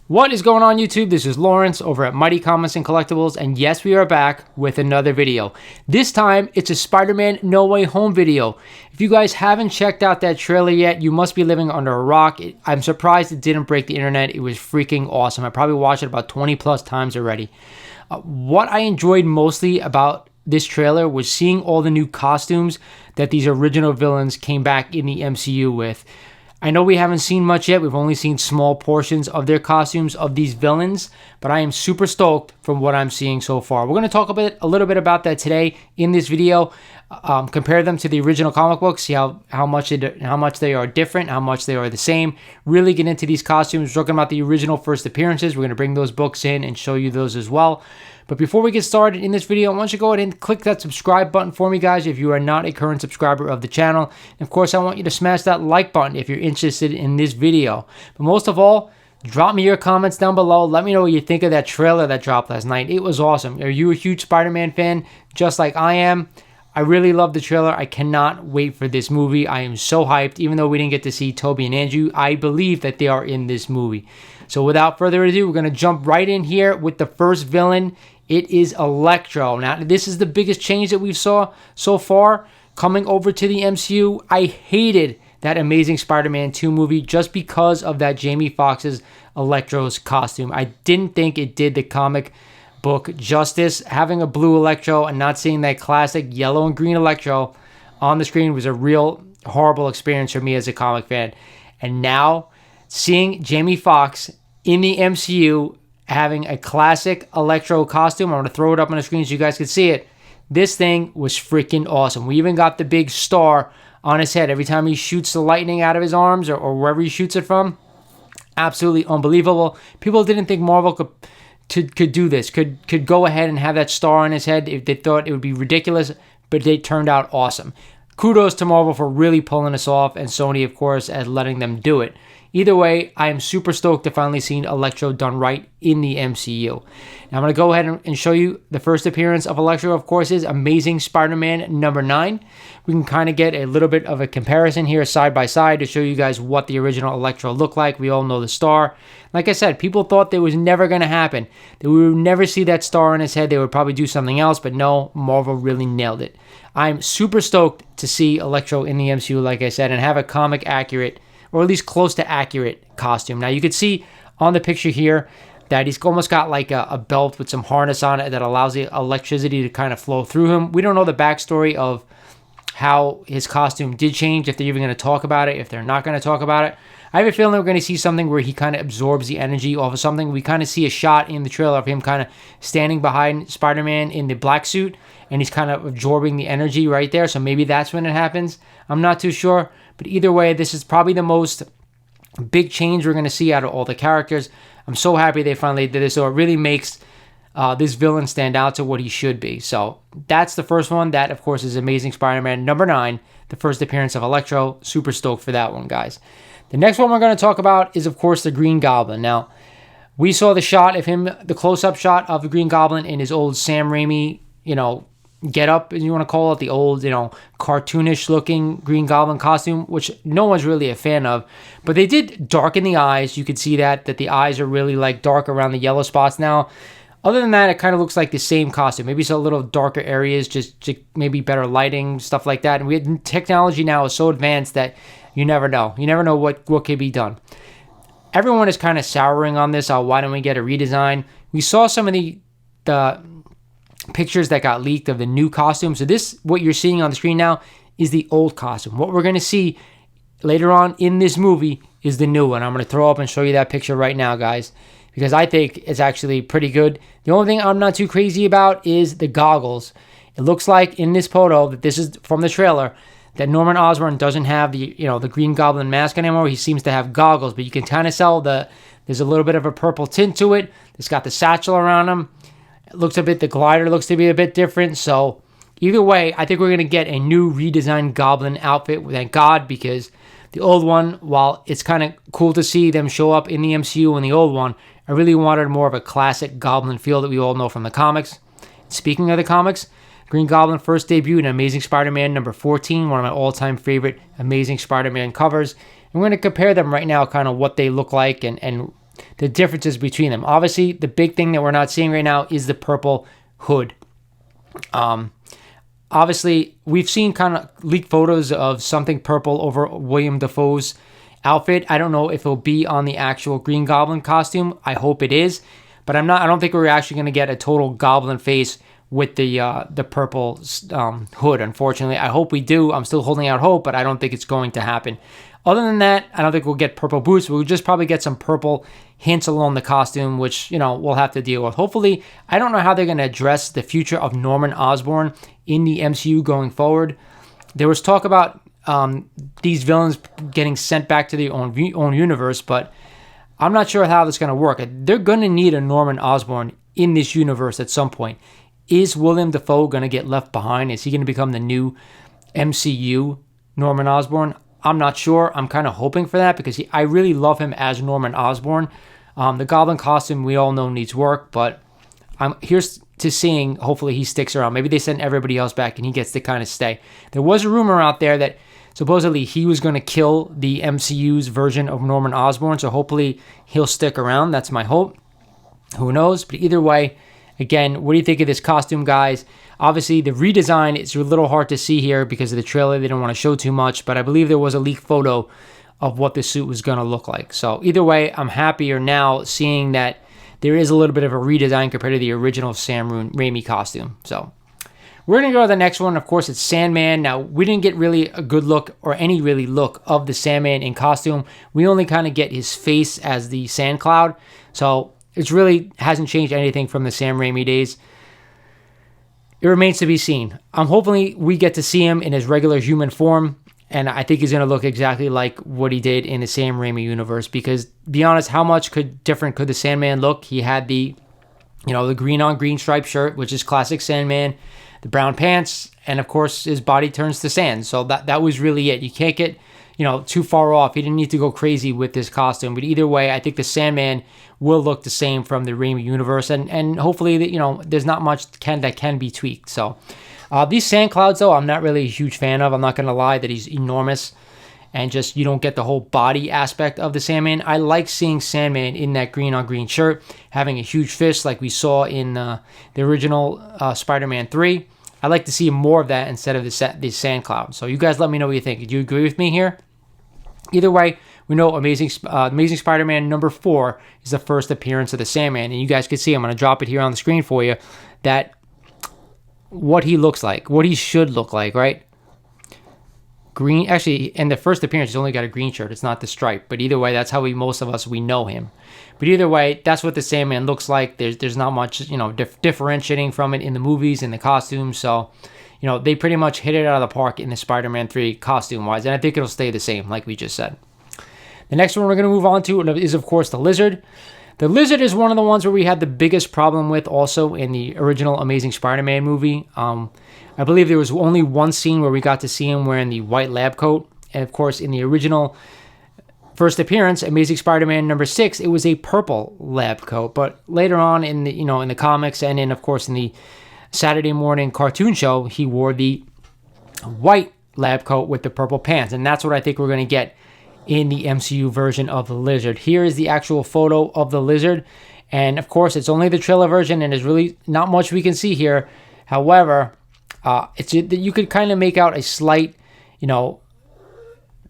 What is going on YouTube? This is Lawrence over at Mighty Comics and Collectibles, and yes, we are back with another video. This time, it's a Spider-Man No Way Home video. If you guys haven't checked out that trailer yet, you must be living under a rock. I'm surprised it didn't break the internet. It was freaking awesome. I probably watched it about 20 plus times already. What I enjoyed mostly about this trailer was seeing all the new costumes that these original villains came back in the MCU with. I know we haven't seen much yet. We've only seen small portions of their costumes of these villains, but I am super stoked from what I'm seeing so far. We're going to talk a little bit about that today in this video. Compare them to the original comic books, see how much they are different, how much they are the same. Really get into these costumes. We're talking about the original first appearances. We're going to bring those books in and show you those as well. But before we get started in this video, I want you to go ahead and click that subscribe button for me, guys, if you are not a current subscriber of the channel. And of course, I want you to smash that like button if you're interested in this video. But most of all, drop me your comments down below. Let me know what you think of that trailer that dropped last night. It was awesome. Are you a huge Spider-Man fan, just like I am? I really love the trailer. I cannot wait for this movie. I am so hyped. Even though we didn't get to see Tobey and Andrew, I believe that they are in this movie. So without further ado, we're going to jump right in here with the first villain. It is Electro. Now, this is the biggest change that we've saw so far coming over to the MCU. I hated that Amazing Spider-Man 2 movie just because of that Jamie Foxx's Electro's costume. I didn't think it did the comic book justice. Having a blue Electro and not seeing that classic yellow and green Electro on the screen was a real horrible experience for me as a comic fan. And now, seeing Jamie Foxx in the MCU having a classic Electro costume. I'm going to throw it up on the screen so you guys can see it. This thing was freaking awesome. We even got the big star on his head every time he shoots the lightning out of his arms or wherever he shoots it from. Absolutely unbelievable. People didn't think Marvel could do this, could go ahead and have that star on his head. If they thought it would be ridiculous, but they turned out awesome. Kudos to Marvel for really pulling this off, and Sony, of course, as letting them do it. Either way, I am super stoked to finally see Electro done right in the MCU. Now, I'm going to go ahead and show you the first appearance of Electro, of course, is Amazing Spider-Man number 9. We can kind of get a little bit of a comparison here side by side to show you guys what the original Electro looked like. We all know the star. Like I said, people thought that was never going to happen, that we would never see that star on his head. They would probably do something else, but no, Marvel really nailed it. I'm super stoked to see Electro in the MCU, like I said, and have a comic accurate, or at least close to accurate costume. Now, you can see on the picture here that he's almost got like a belt with some harness on it that allows the electricity to kind of flow through him. We don't know the backstory of how his costume did change, if they're even going to talk about it, if they're not going to talk about it. I have a feeling we're going to see something where he kind of absorbs the energy off of something. We kind of see a shot in the trailer of him kind of standing behind Spider-Man in the black suit, and he's kind of absorbing the energy right there. So maybe that's when it happens. I'm not too sure. But either way, this is probably the most big change we're going to see out of all the characters. I'm so happy they finally did this. So it really makes this villain stand out to what he should be. So that's the first one. That, of course, is Amazing Spider-Man number 9, the first appearance of Electro. Super stoked for that one, guys. The next one we're going to talk about is, of course, the Green Goblin. Now, we saw the shot of him, the close-up shot of the Green Goblin in his old Sam Raimi, get up, as you want to call it, the old, cartoonish looking Green Goblin costume, which no one's really a fan of. But they did darken the eyes. You could see that the eyes are really like dark around the yellow spots now. Other than that, it kind of looks like the same costume. Maybe it's a little darker areas, just maybe better lighting, stuff like that. And technology now is so advanced that you never know. You never know what could be done. Everyone is kind of souring on this. Why don't we get a redesign? We saw some of the pictures that got leaked of the new costume. So this, what you're seeing on the screen now, is the old costume. What we're going to see later on in this movie is the new one. I'm going to throw up and show you that picture right now, guys, because I think it's actually pretty good. The only thing I'm not too crazy about is the goggles. It looks like in this photo, that this is from the trailer, that Norman Osborn doesn't have the Green Goblin mask anymore. He seems to have goggles, but you can kind of tell there's a little bit of a purple tint to it. It's got the satchel around him. The glider looks to be a bit different. So either way, I think we're going to get a new redesigned Goblin outfit. Thank God, because the old one, while it's kind of cool to see them show up in the MCU in the old one, I really wanted more of a classic Goblin feel that we all know from the comics. Speaking of the comics, Green Goblin first debuted in Amazing Spider-Man number 14, one of my all-time favorite Amazing Spider-Man covers. And we're going to compare them right now, kind of what they look like and the differences between them. Obviously, the big thing that we're not seeing right now is the purple hood. Obviously, we've seen kind of leaked photos of something purple over William Dafoe's outfit. I don't know if it'll be on the actual Green Goblin costume. I hope it is, but I don't think we're actually going to get a total Goblin face with the purple hood, unfortunately. I hope we do. I'm still holding out hope, but I don't think it's going to happen. Other than that, I don't think we'll get purple boots. We'll just probably get some purple hints along the costume, which, we'll have to deal with. Hopefully, I don't know how they're going to address the future of Norman Osborn in the MCU going forward. There was talk about these villains getting sent back to their own universe, but I'm not sure how that's going to work. They're going to need a Norman Osborn in this universe at some point. Is William Dafoe going to get left behind? Is he going to become the new MCU Norman Osborn? I'm not sure. I'm kind of hoping for that because I really love him as Norman Osborn. The Goblin costume, we all know, needs work, but here's to seeing, hopefully he sticks around. Maybe they send everybody else back and he gets to kind of stay. There was a rumor out there that supposedly he was going to kill the MCU's version of Norman Osborn, so hopefully he'll stick around. That's my hope. Who knows? But either way, again, what do you think of this costume, guys? Obviously, the redesign is a little hard to see here because of the trailer. They don't want to show too much, but I believe there was a leaked photo of what the suit was going to look like. So either way, I'm happier now seeing that there is a little bit of a redesign compared to the original Sam Raimi costume. So we're going to go to the next one. Of course, it's Sandman. Now, we didn't get really a good look or any really look of the Sandman in costume. We only kind of get his face as the sand cloud. So it really hasn't changed anything from the Sam Raimi days. It remains to be seen. I'm hoping we get to see him in his regular human form, and I think he's going to look exactly like what he did in the Sam Raimi universe, because, to be honest, how much different could the Sandman look? He had the green on green striped shirt, which is classic Sandman, the brown pants, and of course his body turns to sand. So that was really it. You can't get too far off. He didn't need to go crazy with this costume. But either way, I think the Sandman will look the same from the Raimi universe. And hopefully, there's not much that can be tweaked. So these sand clouds, though, I'm not really a huge fan of. I'm not going to lie that he's enormous. And just, you don't get the whole body aspect of the Sandman. I like seeing Sandman in that green on green shirt, having a huge fist like we saw in the original Spider-Man 3. I like to see more of that instead of the sand cloud. So you guys let me know what you think. Do you agree with me here? Either way, we know Amazing Spider-Man number 4 is the first appearance of the Sandman. And you guys can see, I'm going to drop it here on the screen for you, that what he looks like, what he should look like, right? Green, actually, in the first appearance, he's only got a green shirt. It's not the stripe. But either way, that's how most of us know him. But either way, that's what the Sandman looks like. There's not much, differentiating from it in the movies, in the costumes. So, they pretty much hit it out of the park in the Spider-Man 3 costume-wise. And I think it'll stay the same, like we just said. The next one we're going to move on to is, of course, the Lizard. The Lizard is one of the ones where we had the biggest problem with also in the original Amazing Spider-Man movie. I believe there was only one scene where we got to see him wearing the white lab coat. And, of course, in the original first appearance, Amazing Spider-Man number 6, it was a purple lab coat. But later on in the, in the comics and in, of course, in the Saturday morning cartoon show, he wore the white lab coat with the purple pants. And that's what I think we're going to get in the MCU version of the Lizard. Here is the actual photo of the Lizard. And, of course, it's only the trailer version, and there's really not much we can see here. However, you could kind of make out a slight,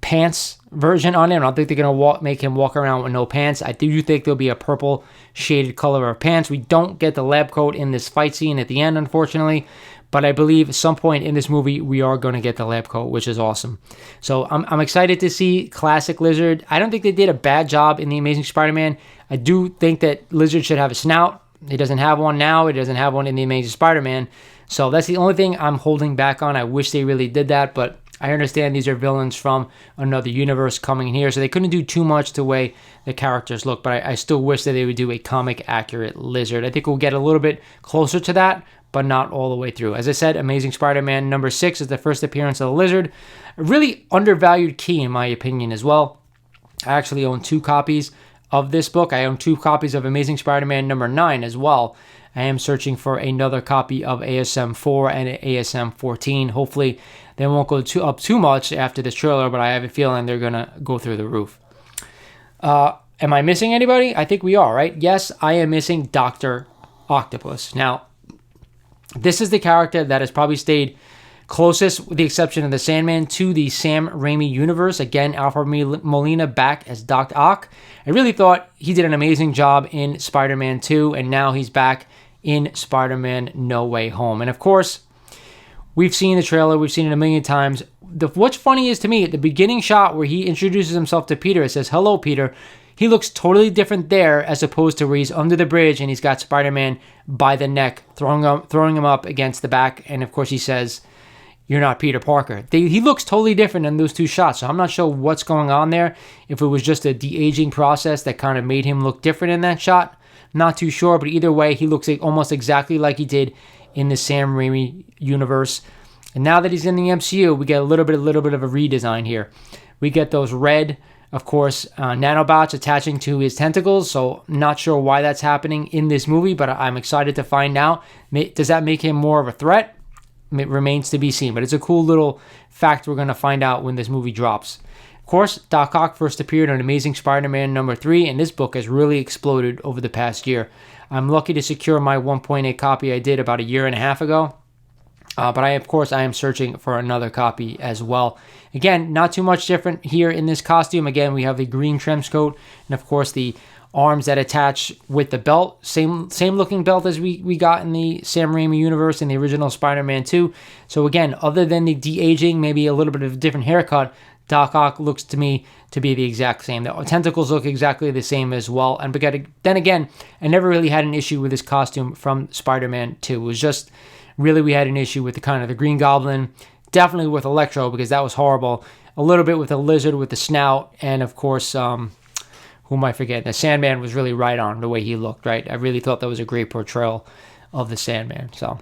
pants version on him. I don't think they're going to make him walk around with no pants. I do think there'll be a purple shaded color of pants. We don't get the lab coat in this fight scene at the end, unfortunately. But I believe at some point in this movie, we are going to get the lab coat, which is awesome. So I'm excited to see classic Lizard. I don't think they did a bad job in The Amazing Spider-Man. I do think that Lizard should have a snout. He doesn't have one now. He doesn't have one in The Amazing Spider-Man. So that's the only thing I'm holding back on. I wish they really did that, but I understand these are villains from another universe coming in here, so they couldn't do too much to the way the characters look, but I still wish that they would do a comic-accurate Lizard. I think we'll get a little bit closer to that, but not all the way through. As I said, Amazing Spider-Man number 6 is the first appearance of the Lizard. A really undervalued key, in my opinion, as well. I actually own 2 copies of this book. I own 2 copies of Amazing Spider-Man number 9 as well. I am searching for another copy of ASM 4 and ASM 14. Hopefully, they won't go up too much after this trailer, but I have a feeling they're going to go through the roof. am I missing anybody? I think we are, right? Yes, I am missing Dr. Octopus. Now, this is the character that has probably stayed closest, with the exception of the Sandman, to the Sam Raimi universe. Again, Alfred Molina back as Dr. Ock. I really thought he did an amazing job in Spider-Man 2, and now he's back in Spider-Man No Way Home. And of course, we've seen the trailer, we've seen it a million times. What's funny is, to me, at the beginning shot where he introduces himself to Peter, it says, "Hello, Peter." He looks totally different there as opposed to where he's under the bridge and he's got Spider-Man by the neck, throwing him up against the back. And of course he says, "You're not Peter Parker." He looks totally different in those two shots. So I'm not sure what's going on there. If it was just a de-aging process that kind of made him look different in that shot, not too sure. But either way, he looks almost exactly like he did in the Sam Raimi universe. And now that he's in the MCU, we get a little bit of a redesign here. We get those red, of course, nanobots attaching to his tentacles. So not sure why that's happening in this movie, but I'm excited to find out. Does that make him more of a threat? It remains to be seen, but it's a cool little fact we're going to find out when this movie drops. Of course, Doc Ock first appeared on Amazing Spider-Man #3, and this book has really exploded over the past year. I'm lucky to secure my 1.8 copy I did about a year and a half ago. But I am searching for another copy as well. Again, not too much different here in this costume. Again, we have the green trench coat and of course the arms that attach with the belt. Same looking belt as we got in the Sam Raimi universe in the original Spider-Man 2. So again, other than the de-aging, maybe a little bit of a different haircut, Doc Ock looks to me to be the exact same. The tentacles look exactly the same as well. And then again, I never really had an issue with this costume from Spider-Man 2. It was just really we had an issue with the Green Goblin, definitely with Electro because that was horrible. A little bit with the Lizard with the snout, and of course, who am I forgetting? The Sandman was really right on the way he looked, right? I really thought that was a great portrayal of the Sandman. So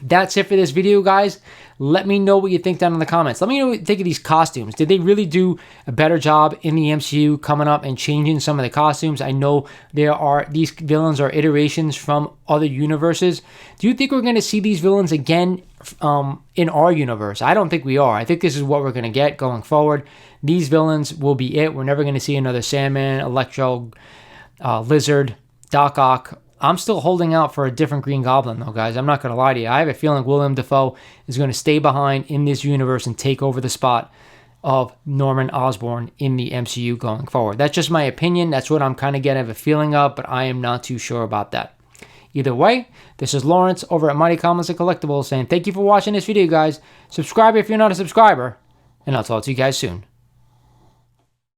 that's it for this video, guys. Let me know what you think down in the comments. Let me know what you think of these costumes. Did they really do a better job in the MCU coming up and changing some of the costumes? I know these villains are iterations from other universes. Do you think we're going to see these villains again in our universe? I don't think we are. I think this is what we're going to get going forward. These villains will be it. We're never going to see another Sandman, Electro, Lizard, Doc Ock. I'm still holding out for a different Green Goblin, though, guys. I'm not going to lie to you. I have a feeling Willem Dafoe is going to stay behind in this universe and take over the spot of Norman Osborn in the MCU going forward. That's just my opinion. That's what I'm kind of getting a feeling of, but I am not too sure about that. Either way, this is Lawrence over at Mighty Comics and Collectibles saying thank you for watching this video, guys. Subscribe if you're not a subscriber, and I'll talk to you guys soon.